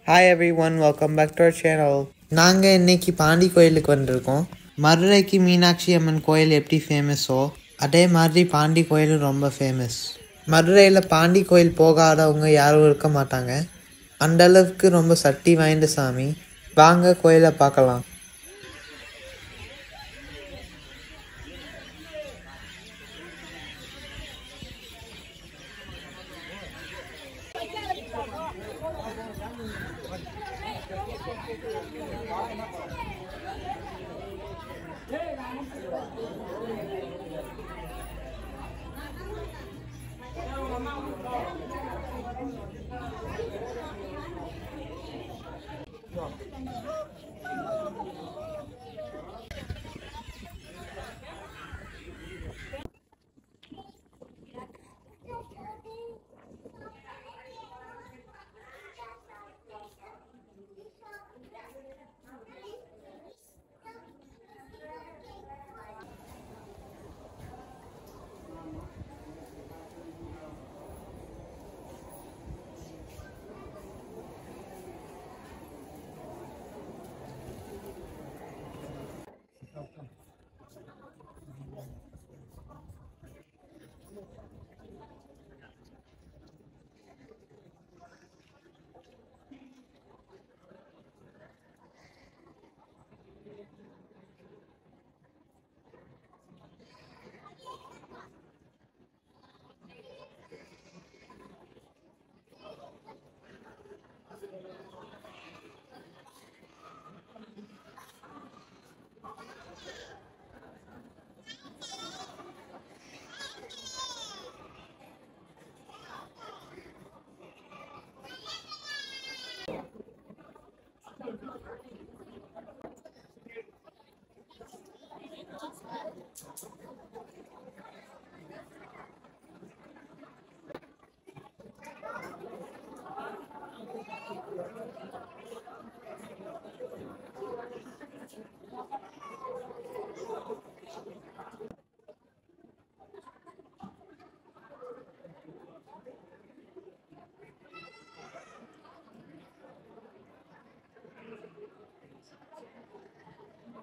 Hi everyone, welcome back to our channel. நாங்கள் இன்னைக்கு பாண்டி கோயிலுக்கு வந்திருக்கோம். மதுரைக்கு மீனாட்சி அம்மன் கோயில் எப்படி ஃபேமஸோ அதே மாதிரி பாண்டி கோயிலும் ரொம்ப ஃபேமஸ். மதுரையில் பாண்டி கோயில் போகாதவங்க யாரும் இருக்க மாட்டாங்க. அந்தளவுக்கு ரொம்ப சக்தி வாய்ந்த சாமி. வாங்க கோயிலை பார்க்கலாம்.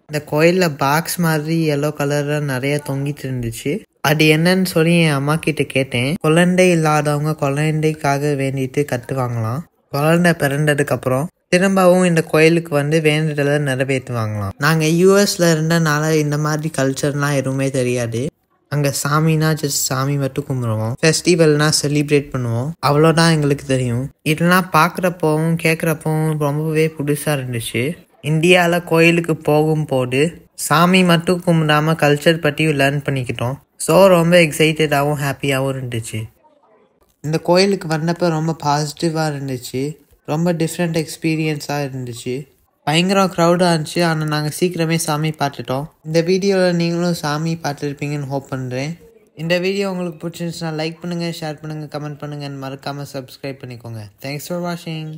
இந்த கோயிலில் பாக்ஸ் மாதிரி எல்லோ கலரில் நிறைய தொங்கிட்டு இருந்துச்சு. அது என்னன்னு சொல்லி என் அம்மா கிட்ட கேட்டேன். குழந்தை இல்லாதவங்க குழந்தைக்காக வேண்டிட்டு கட்டுவாங்களாம். குழந்தை பிறந்ததுக்கு அப்புறம் திரும்பவும் இந்த கோயிலுக்கு வந்து வேண்டுதலை நிறைவேற்றுவாங்களாம். நாங்கள் யூஎஸ்ல இருந்தனால இந்த மாதிரி கல்ச்சர்லாம் எதுவுமே தெரியாது. அங்கே சாமினா ஜஸ்ட் சாமி மட்டும் கும்பிடுவோம். ஃபெஸ்டிவல்னா செலிப்ரேட் பண்ணுவோம். அவ்வளோதான் எங்களுக்கு தெரியும். இதெல்லாம் பார்க்குறப்பவும் கேட்குறப்பவும் ரொம்பவே புதுசாக இருந்துச்சு. இந்தியாவில் கோயிலுக்கு போகும்போது சாமி மட்டும் கும்பிடாமல் கல்ச்சர் பற்றியும் லேர்ன் பண்ணிக்கிட்டோம். ஸோ ரொம்ப எக்ஸைட்டடாகவும் ஹாப்பியாகவும் இருந்துச்சு. இந்த கோயிலுக்கு வந்தப்போ ரொம்ப பாசிட்டிவாக இருந்துச்சு. ரொம்ப டிஃப்ரெண்ட் எக்ஸ்பீரியன்ஸாக இருந்துச்சு. பயங்கர க்ரௌடாக இருந்துச்சு. ஆனால் நாங்கள் சீக்கிரமே சாமி பார்த்துட்டோம். இந்த வீடியோவில் நீங்களும் சாமி பார்த்துருப்பீங்கன்னு ஹோப் பண்ணுறேன். இந்த வீடியோ உங்களுக்கு பிடிச்சிருந்துச்சுன்னா லைக் பண்ணுங்கள், ஷேர் பண்ணுங்கள், கமெண்ட் பண்ணுங்கள், மறக்காமல் சப்ஸ்கிரைப் பண்ணிக்கோங்க. தேங்க்ஸ் ஃபார் வாட்சிங்.